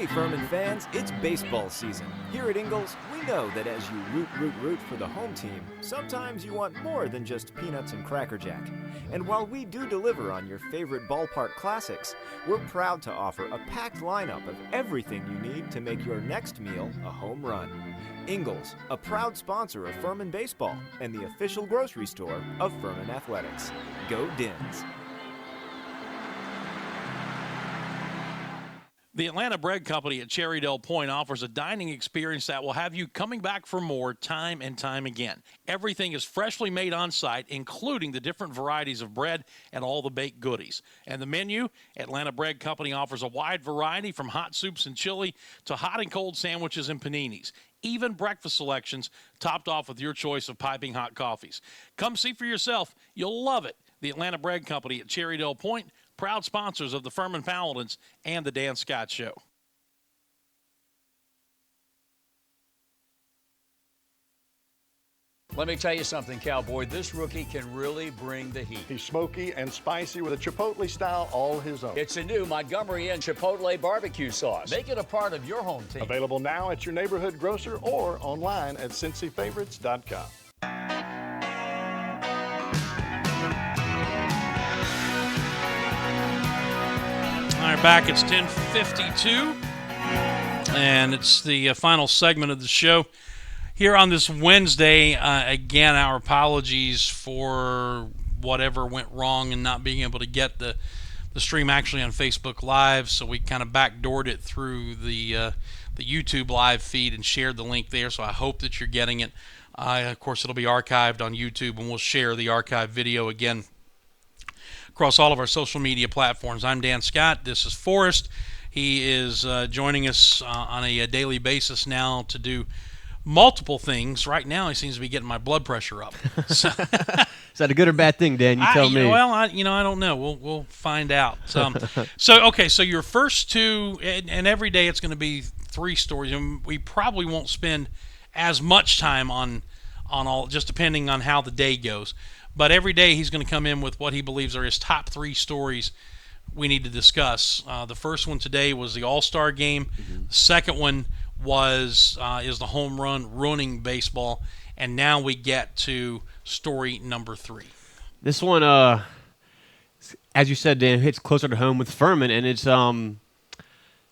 Hey, Furman fans, it's baseball season. Here at Ingalls, we know that as you root for the home team, sometimes you want more than just peanuts and Cracker Jack. And while we do deliver on your favorite ballpark classics, we're proud to offer a packed lineup of everything you need to make your next meal a home run. Ingalls, a proud sponsor of Furman Baseball and the official grocery store of Furman Athletics. Go Dins! The Atlanta Bread Company at Cherrydale Point offers a dining experience that will have you coming back for more time and time again. Everything is freshly made on site, including the different varieties of bread and all the baked goodies. And the menu, Atlanta Bread Company offers a wide variety from hot soups and chili to hot and cold sandwiches and paninis. Even breakfast selections topped off with your choice of piping hot coffees. Come see for yourself. You'll love it. The Atlanta Bread Company at Cherrydale Point, proud sponsors of the Furman Paladins and the Dan Scott Show. Let me tell you something, Cowboy. This rookie can really bring the heat. He's smoky and spicy with a Chipotle style all his own. It's a new Montgomery Inn Chipotle barbecue sauce. Make it a part of your home team. Available now at your neighborhood grocer or online at CincyFavorites.com. All right, back. It's 10:52, and it's the final segment of the show. Here on this Wednesday, again, our apologies for whatever went wrong and not being able to get the stream actually on Facebook Live, so we kind of backdoored it through the YouTube Live feed and shared the link there, so I hope that you're getting it. Of course, it'll be archived on YouTube, and we'll share the archived video again across all of our social media platforms. I'm Dan Scott. This is Forrest. He is joining us on a daily basis now to do multiple things. Right now, he seems to be getting my blood pressure up. So, is that a good or bad thing, Dan? You tell me. Well, I don't know. We'll find out. So your first two, and every day it's going to be 3 stories, and we probably won't spend as much time on all, just depending on how the day goes. But every day he's going to come in with what he believes are his top 3 stories we need to discuss. The first one today was the All-Star game. Mm-hmm. The second one is the home run ruining baseball. And now we get to story number 3. This one, as you said, Dan, hits closer to home with Furman, and it's going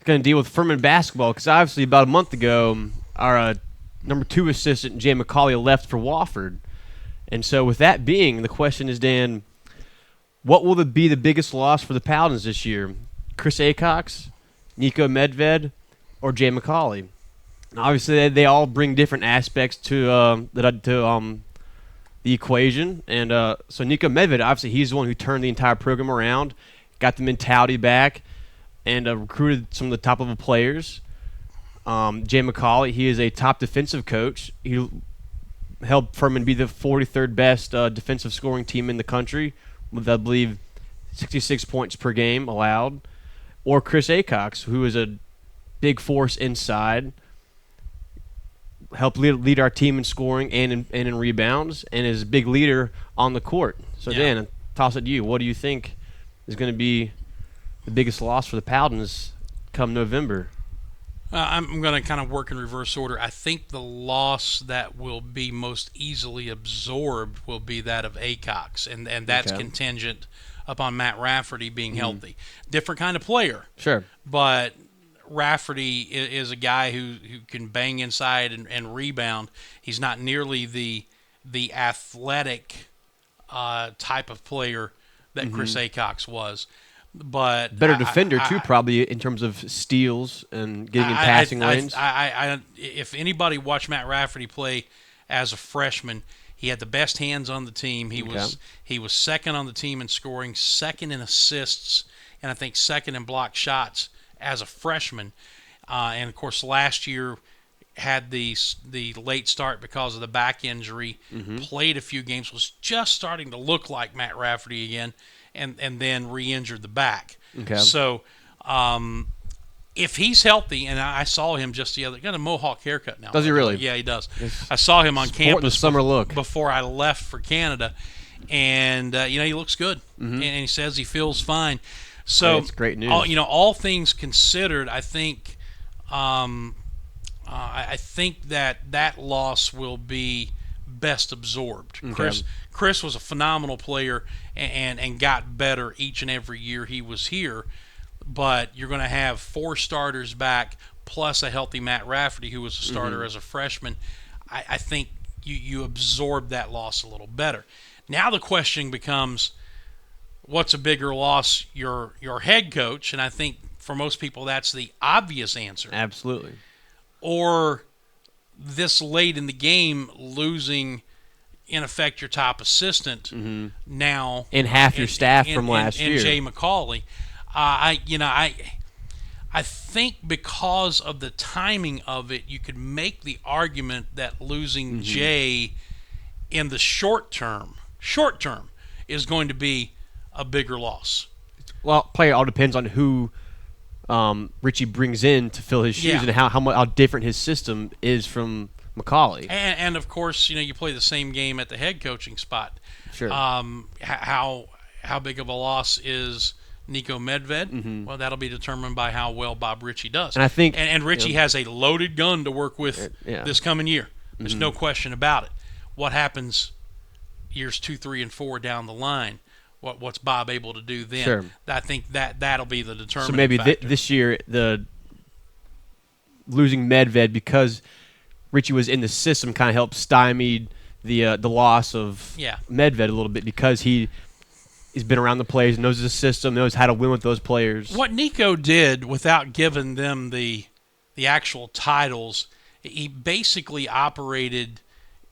to deal with Furman basketball because obviously about a month ago, our number 2 assistant, Jay McCauley, left for Wofford. And so with that being, the question is, Dan, what will be the biggest loss for the Paladins this year? Chris Acox, Nico Medved, or Jay McCauley? And obviously, they all bring different aspects to the equation. And so Nico Medved, obviously, he's the one who turned the entire program around, got the mentality back, and recruited some of the top-level players. Jay McCauley, he is a top defensive coach. He helped Furman be the 43rd best defensive scoring team in the country with, I believe, 66 points per game allowed. Or Chris Acox, who is a big force inside, helped lead our team in scoring and in rebounds, and is a big leader on the court. So, yeah. Dan, I'll toss it to you. What do you think is going to be the biggest loss for the Paladins come November? I'm going to kind of work in reverse order. I think the loss that will be most easily absorbed will be that of Acox, and that's contingent upon Matt Rafferty being healthy. Different kind of player. Sure. But Rafferty is a guy who can bang inside and rebound. He's not nearly the athletic type of player that Chris Acox was. But better defender too, probably in terms of steals and getting in passing lanes. If anybody watched Matt Rafferty play as a freshman, he had the best hands on the team. He was second on the team in scoring, second in assists, and I think second in blocked shots as a freshman. And of course, last year had the late start because of the back injury. Played a few games, was just starting to look like Matt Rafferty again. And then re-injured the back. So if he's healthy, and I saw him just the other, got a mohawk haircut now. Does he really? Yeah, he does. I saw him on campus the summer look before I left for Canada, and he looks good, and he says he feels fine. So it's great news. All things considered, I think I think that loss will be best absorbed. Okay. Chris was a phenomenal player and got better each and every year he was here. But you're going to have 4 starters back plus a healthy Matt Rafferty, who was a starter as a freshman. I think you absorb that loss a little better. Now the question becomes, what's a bigger loss, your head coach? And I think for most people that's the obvious answer. Absolutely. Or this late in the game losing, in effect, your top assistant now. And half your staff from last year. And Jay McCauley. I think because of the timing of it, you could make the argument that losing Jay in the short term is going to be a bigger loss. Well, player all depends on who Richie brings in to fill his shoes and how different his system is from McCauley. And of course, you play the same game at the head coaching spot. Sure. How big of a loss is Nico Medved? Well, that'll be determined by how well Bob Ritchie does. And I think, and Ritchie has a loaded gun to work with this coming year. There's no question about it. What happens years 2, 3, and 4 down the line? What's Bob able to do then? Sure. I think that'll be the determining So maybe factor. this year, the losing Medved because Ritchie was in the system kind of helped stymied the loss of Medved a little bit because he's been around the players, knows the system, knows how to win with those players. What Nico did without giving them the actual titles, he basically operated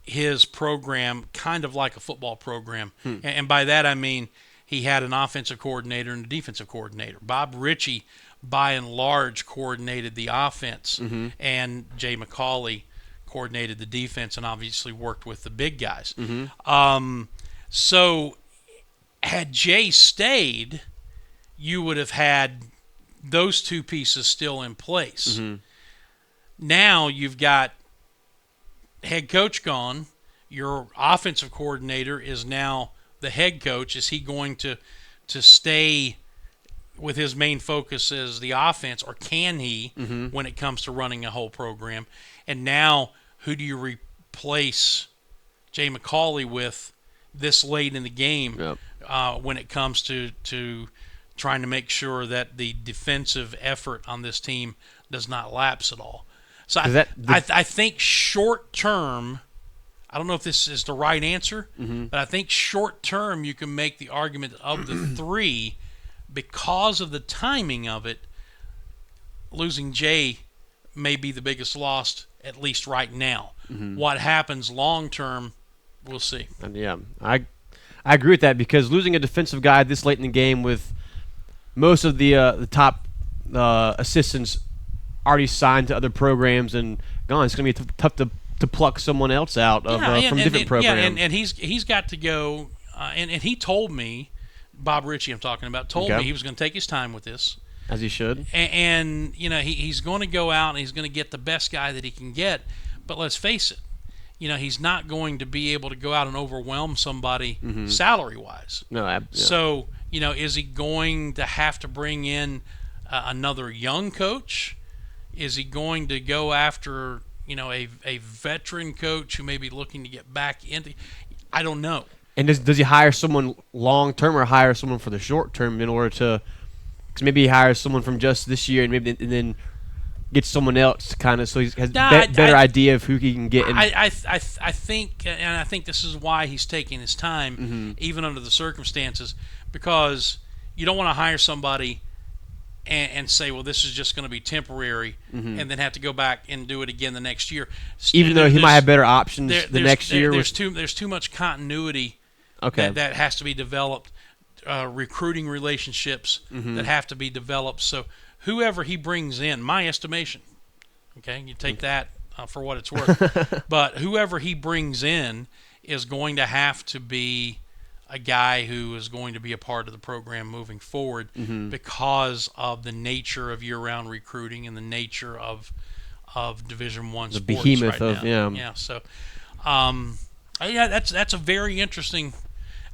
his program kind of like a football program. And by that I mean he had an offensive coordinator and a defensive coordinator. Bob Ritchie, by and large, coordinated the offense, and Jay McCauley coordinated the defense and obviously worked with the big guys. So had Jay stayed, you would have had those two pieces still in place. Now you've got head coach gone. Your offensive coordinator is now the head coach. Is he going to stay with his main focus as the offense, or can he when it comes to running a whole program? And now who do you replace Jay McCauley with this late in the game when it comes to trying to make sure that the defensive effort on this team does not lapse at all? So I think short term, I don't know if this is the right answer, but I think short term you can make the argument of the 3, because of the timing of it, losing Jay may be the biggest loss, at least right now. What happens long term, we'll see. And I agree with that, because losing a defensive guy this late in the game with most of the top assistants already signed to other programs and gone, it's going to be tough to pluck someone else out of from different programs. Yeah, and he's got to go. And he told me, Bob Ritchie, I'm talking about, told me he was going to take his time with this, as he should. And he's going to go out and he's going to get the best guy that he can get. But let's face it, he's not going to be able to go out and overwhelm somebody salary wise. No. So is he going to have to bring in another young coach? Is he going to go after a veteran coach who may be looking to get back into? I don't know. And does he hire someone long term or hire someone for the short term in order to? Because maybe he hires someone from just this year and then gets someone else kind of so he has better idea of who he can get. I think, and I think this is why he's taking his time, even under the circumstances, because you don't want to hire somebody and say, well, this is just going to be temporary, and then have to go back and do it again the next year. Even though he might have better options the next year. There's too much continuity that has to be developed, recruiting relationships that have to be developed. So whoever he brings in, my estimation, okay, you take that for what it's worth, but whoever he brings in is going to have to be a guy who is going to be a part of the program moving forward because of the nature of year-round recruiting and the nature of Division I sports behemoth right now. Yeah. So, that's a very interesting.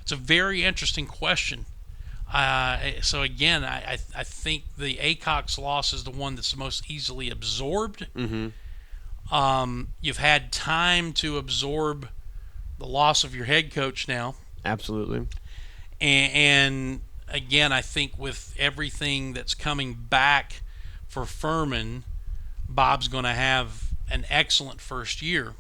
It's a very interesting question. So again, I think the Acox loss is the one that's the most easily absorbed. Mm-hmm. You've had time to absorb the loss of your head coach now. Absolutely. And again, I think with everything that's coming back for Furman, Bob's going to have an excellent first year.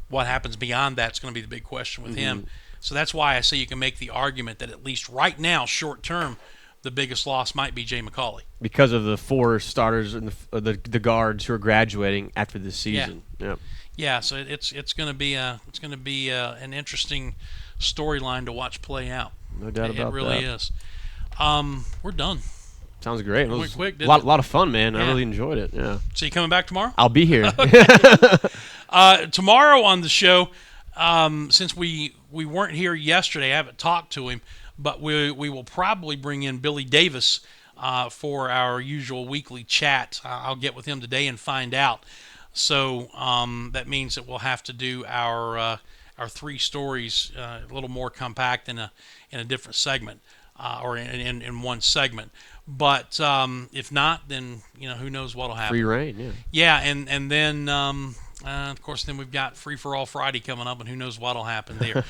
What happens beyond that's going to be the big question with him. So that's why I say you can make the argument that at least right now, short term, the biggest loss might be Jay McCauley. Because of the 4 starters and the guards who are graduating after this season. Yeah. Yep. Yeah, so it's going to be an interesting storyline to watch play out. No doubt about that. It really is. We're done. Sounds great. It Went was quick, a didn't it? lot of fun, man. Yeah. I really enjoyed it. Yeah. So you coming back tomorrow? I'll be here. Tomorrow on the show, since we weren't here yesterday, I haven't talked to him, but we will probably bring in Billy Davis for our usual weekly chat. I'll get with him today and find out. So that means that we'll have to do our 3 stories a little more compact in a different segment or in one segment. But if not, then who knows what'll happen. Free reign, yeah. Yeah, and then of course then we've got Free for All Friday coming up, and who knows what'll happen there.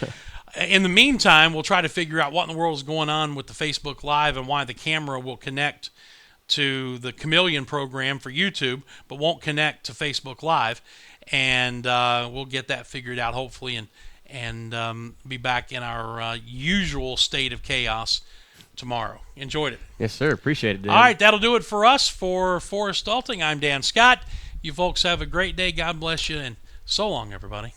In the meantime, we'll try to figure out what in the world is going on with the Facebook Live and why the camera will connect to the Cameleon program for YouTube, but won't connect to Facebook Live, and we'll get that figured out hopefully, and be back in our usual state of chaos tomorrow. Enjoyed it. Yes, sir. Appreciate it, Dan. All right, that'll do it for us. For Forrest Dalting, I'm Dan Scott. You folks have a great day. God bless you, and so long, everybody.